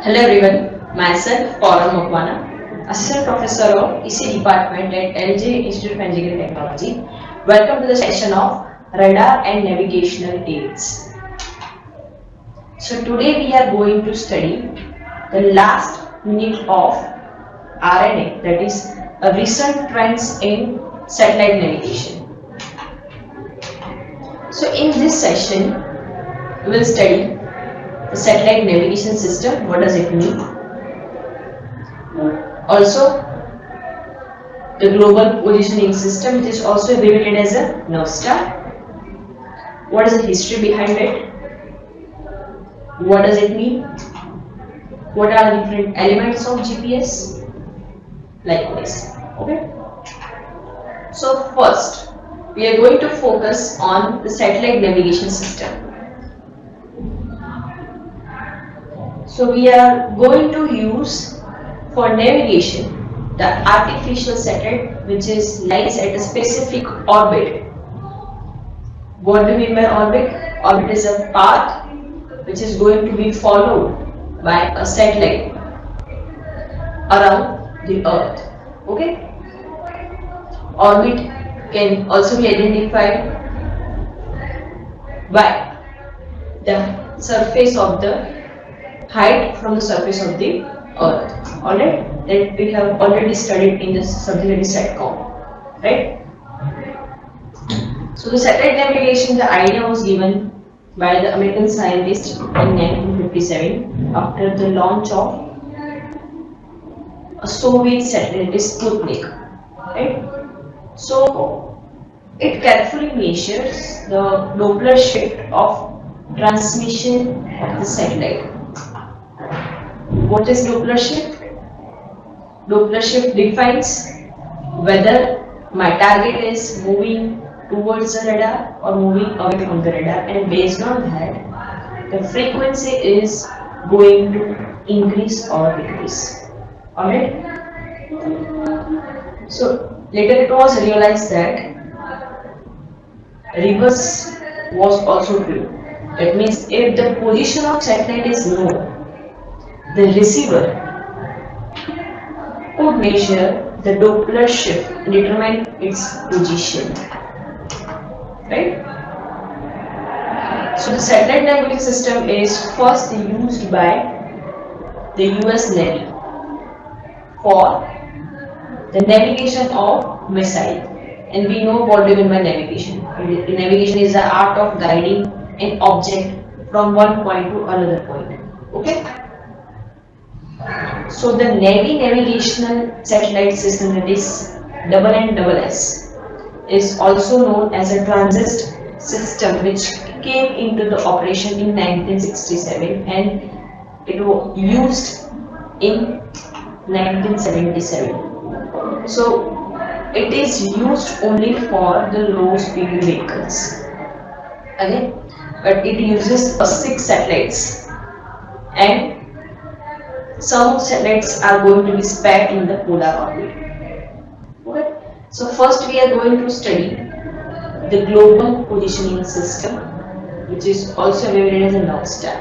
Hello everyone, myself Paula Mokwana, Assistant Professor of EC Department at LJ Institute of Engineering Technology. Welcome to the session of Radar and Navigational Aids. So today we are going to study the last unit of RNA, that is recent trends in satellite navigation. So in this session we will study the satellite navigation system. What does it mean? Also, the global positioning system, which is also abbreviated as a NavStar. What is the history behind it? What does it mean? What are the different elements of GPS? Likewise. Okay. So first, we are going to focus on the satellite navigation system. So we are going to use for navigation the artificial satellite which lies at a specific orbit. What do we mean by orbit? Orbit is a path which is going to be followed by a satellite around the Earth. Okay? Orbit can also be identified by the surface of the height from the surface of the Earth. Alright? That we have already studied in this subject, that is SATCOM. Right? So the satellite navigation, the idea was given by the American scientist in 1957 after the launch of a Soviet satellite, Sputnik. Right? So it carefully measures the Doppler shift of transmission of the satellite. What is Doppler shift? Doppler shift defines whether my target is moving towards the radar or moving away from the radar, and based on that, the frequency is going to increase or decrease. Alright? So later it was realized that reverse was also true. That means if the position of satellite is known, the receiver could measure the Doppler shift and determine its position. Right? So the satellite navigation system is first used by the US Navy for the navigation of missile. And we know what we mean by navigation. Navigation is the art of guiding an object from one point to another point. Okay? So the Navy navigational satellite system, that is NNSS, is also known as a transit system which came into the operation in 1967 and it was used in 1977. So it is used only for the low speed vehicles. Okay? But it uses 6 satellites, and some satellites are going to be spared in the polar orbit. Okay. So first we are going to study the global positioning system, which is also abbreviated as a NavStar.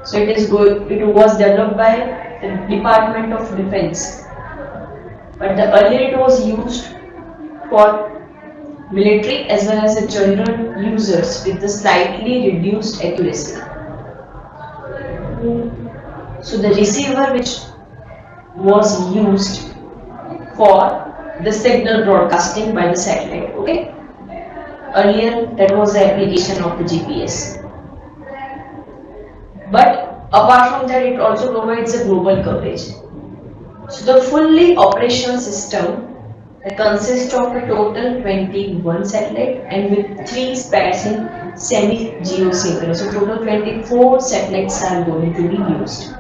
So it was developed by the Department of Defense, but earlier it was used for military as well as the general users with the slightly reduced accuracy. So the receiver which was used for the signal broadcasting by the satellite. Okay. Earlier that was the application of the GPS. But apart from that, it also provides a global coverage. So the fully operational system consists of a total 21 satellite and with 3 spares in semi-geosynchronous. So total 24 satellites are going to be used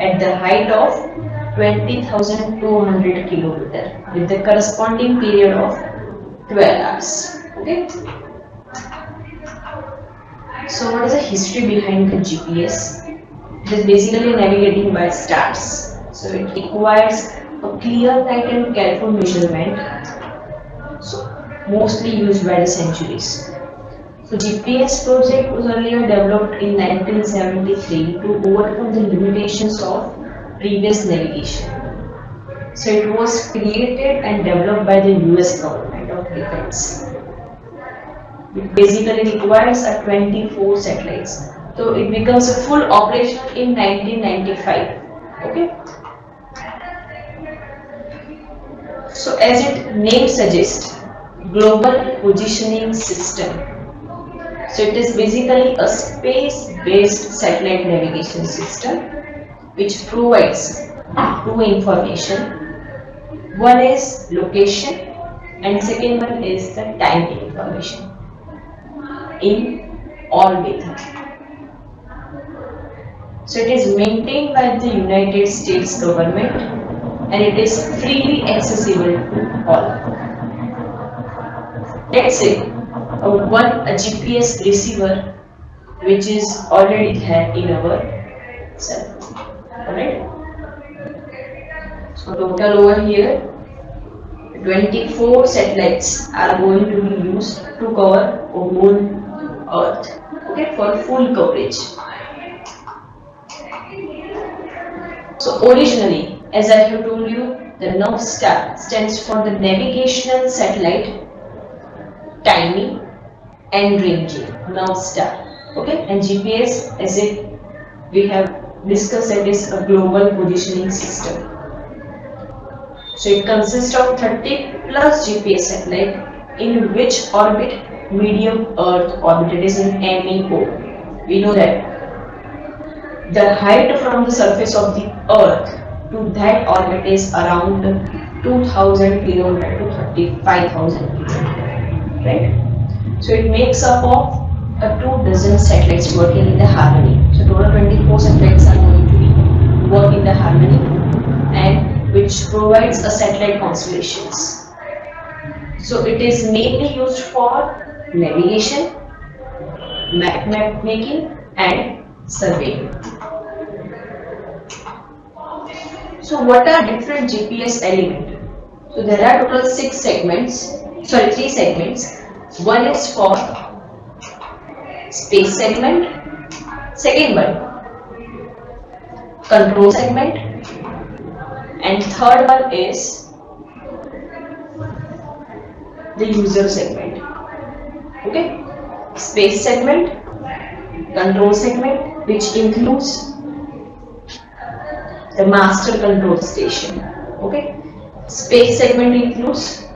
at the height of 20,200 kilometers with the corresponding period of 12 hours. Okay. So what is the history behind the GPS? It is basically navigating by stars. So it requires a clear light and careful measurement. So mostly used by the centuries. So GPS project was earlier developed in 1973 to overcome the limitations of previous navigation. So it was created and developed by the US government of defense. It basically requires a 24 satellites. So it becomes a full operation in 1995. Okay. So as its name suggests, Global Positioning System. So it is basically a space-based satellite navigation system which provides two information. One is location and second one is the time information in orbit. So it is maintained by the United States government and it is freely accessible to all. Let's say a GPS receiver which is already there in our cell phone. Alright? So total over here 24 satellites are going to be used to cover whole Earth. Okay, for full coverage. So originally, as I have told you, the NavStar stands for the Navigational Satellite Timing and Ranging. NavStar. Okay, and GPS, as we have discussed, it is a global positioning system. So it consists of 30 plus GPS satellite in which orbit medium Earth orbit, it is in MEO. We know that the height from the surface of the Earth to that orbit is around 2000 km to 35,000 km, right? So it makes up of 2 dozen satellites working in the harmony. So total 24 satellites are going to be work in the harmony and which provides a satellite constellations. So it is mainly used for navigation, map making and surveying. So what are different GPS elements? So there are total 3 segments. One is for space segment, second one control segment, and third one is the user segment. Okay, space segment, control segment, which includes the master control station. Okay, space segment includes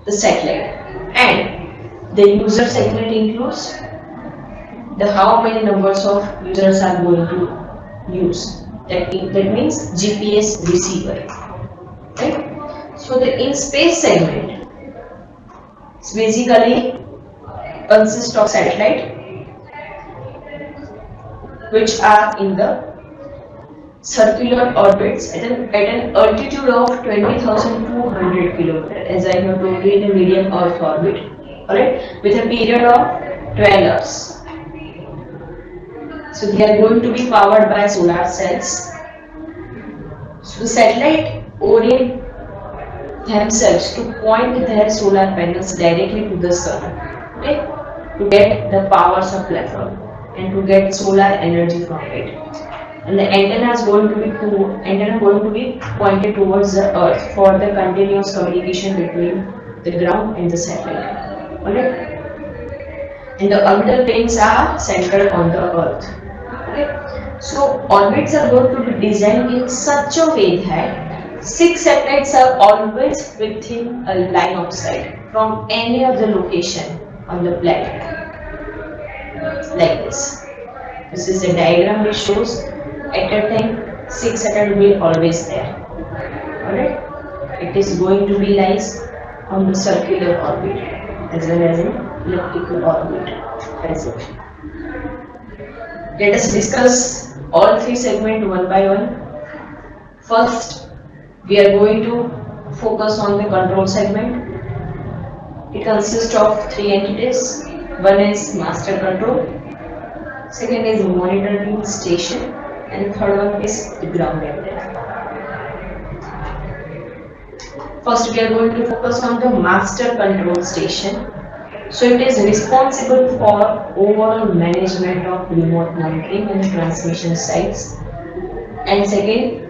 the satellite, and the user segment includes the how many numbers of users are going to use. That means GPS receiver. Right? So the in space segment basically consists of satellite which are in the circular orbits at an altitude of 20,200 km, as I have told you, in the medium Earth orbit, alright, with a period of 12 hours. So they are going to be powered by solar cells. So the satellite orient themselves to point their solar panels directly to the sun, okay, to get the power supply from and to get solar energy from it. And the antenna is going to be pointed towards the Earth for the continuous communication between the ground and the satellite. Okay? And the orbital planes are centered on the Earth. Okay? So orbits are going to be designed in such a way that 6 satellites are always within a line of sight from any of the location on the planet. Like this. This is a diagram which shows at a time 6 satellites will be always there. Alright? It is going to be lies on the circular orbit as well as an elliptical orbit. Let us discuss all 3 segments one by one. First, we are going to focus on the control segment. It consists of 3 entities. One is master control, second is monitoring station, and third one is the ground antenna. First, we are going to focus on the master control station. So it is responsible for overall management of remote monitoring and transmission sites. And second,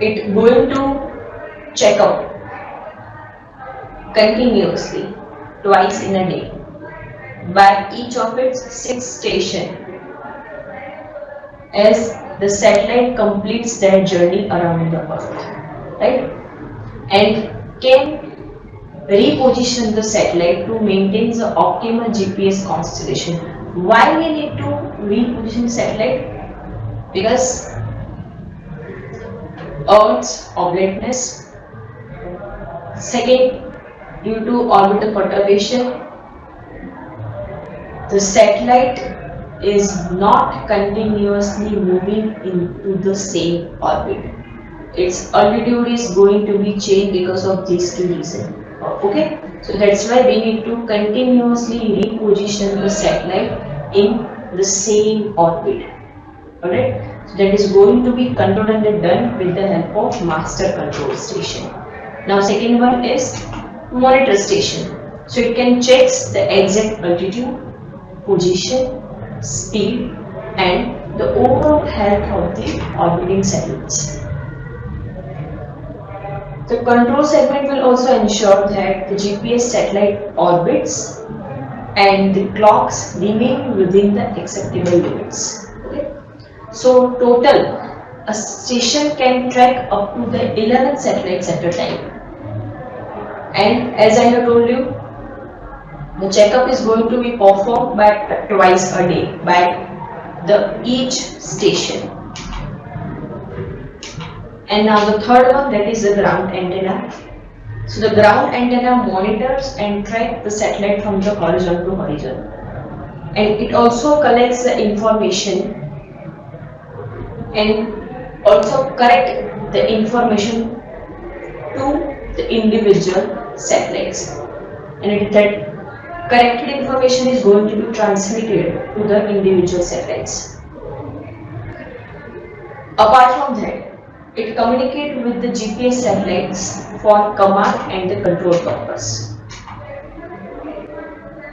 it going to check out continuously twice in a day by each of its 6 stations as the satellite completes their journey around the earth, right? And can reposition the satellite to maintain the optimal GPS constellation. Why we need to reposition satellite? Because Earth's obliteness. Second, due to orbital perturbation, the satellite is not continuously moving into the same orbit. Its altitude is going to be changed because of these two reasons. Okay, so that's why we need to continuously reposition the satellite in the same orbit. Alright, so that is going to be controlled and done with the help of master control station. Now second one is monitor station. So it can check the exact altitude, position, speed and the overall health of the orbiting satellites. The control segment will also ensure that the GPS satellite orbits and the clocks remain within the acceptable limits. Okay. So total, a station can track up to the 11 satellites at a time. And as I have told you, the checkup is going to be performed by twice a day by each station. And now the third one, that is the ground antenna. So the ground antenna monitors and tracks the satellite from the horizon to horizon. And it also collects the information and also correct the information to the individual satellites. And that corrected information is going to be transmitted to the individual satellites. Apart from that, it communicates with the GPS satellites for command and the control purpose.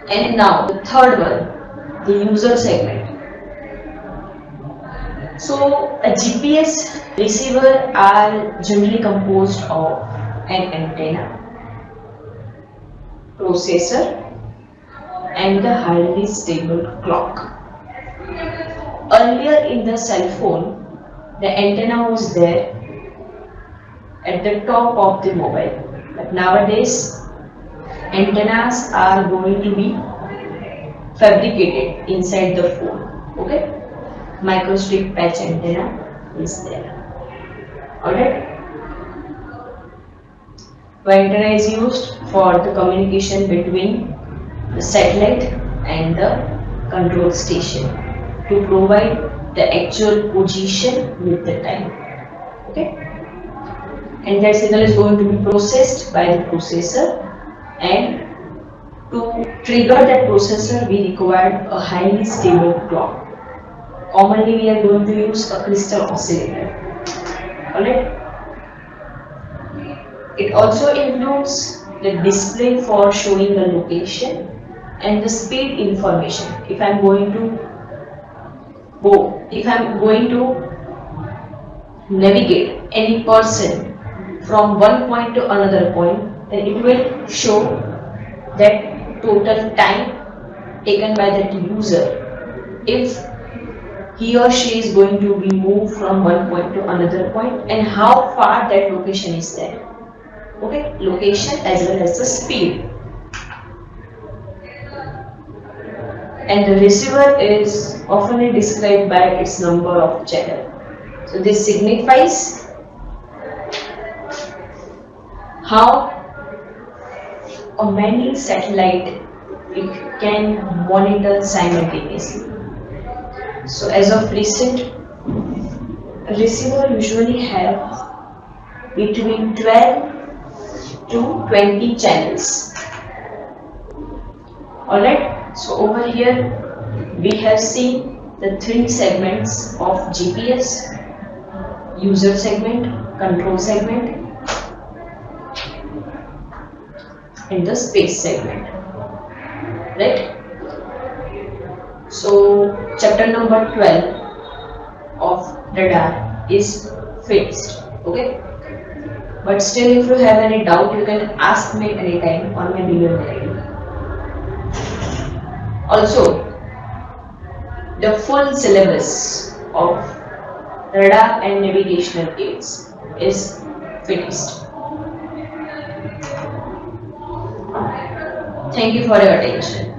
And now the third one, the user segment. So a GPS receiver are generally composed of an antenna, processor and the highly stable clock. Earlier in the cell phone, the antenna was there at the top of the mobile, but nowadays antennas are going to be fabricated inside the phone. Okay, microstrip patch antenna is there. Alright, the antenna is used for the communication between the satellite and the control station to provide the actual position with the time. Okay, and that signal is going to be processed by the processor, and to trigger that processor we require a highly stable clock. Commonly we are going to use a crystal oscillator. Alright, it also includes the display for showing the location and the speed information. If I am going to navigate any person from one point to another point, then it will show that total time taken by that user if he or she is going to be moved from one point to another point and how far that location is there. Okay, location as well as the speed. And the receiver is often described by its number of channel. So this signifies how many satellite it can monitor simultaneously. So as of recent, a receiver usually have between 12 to 20 channels. Alright. So over here we have seen the 3 segments of GPS: user segment, control segment in the space segment, right? So chapter number 12 of radar is finished. Okay, but still if you have any doubt you can ask me anytime on my email ID. Also, the full syllabus of radar and navigational aids is finished. Thank you for your attention.